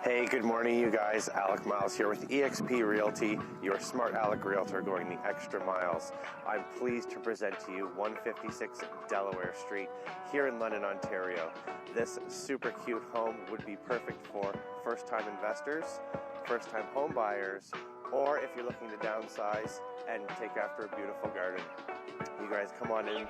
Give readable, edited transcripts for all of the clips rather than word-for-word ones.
Hey, good morning you guys. Alec.miles here with Exp Realty, your smart Alec realtor going the extra miles. I'm pleased to present to you 156 Delaware Street here in London, Ontario. This super cute home would be perfect for first-time investors, first-time home buyers, or if you're looking to downsize and take after a beautiful garden. You guys come on in.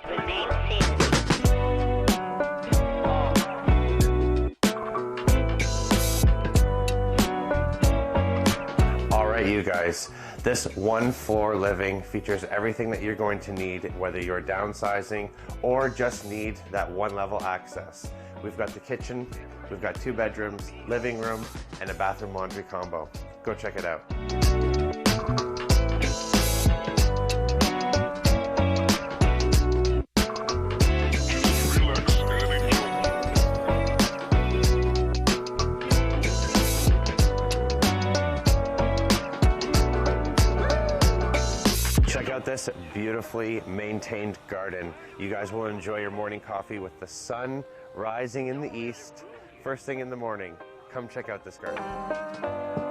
You guys, this one floor living features everything that you're going to need, whether you're downsizing or just need that one level access. We've got the kitchen, we've got 2 bedrooms, living room, and a bathroom laundry combo. Go check it out. Check out this beautifully maintained garden. You guys will enjoy your morning coffee with the sun rising in the east first thing in the morning. Come check out this garden.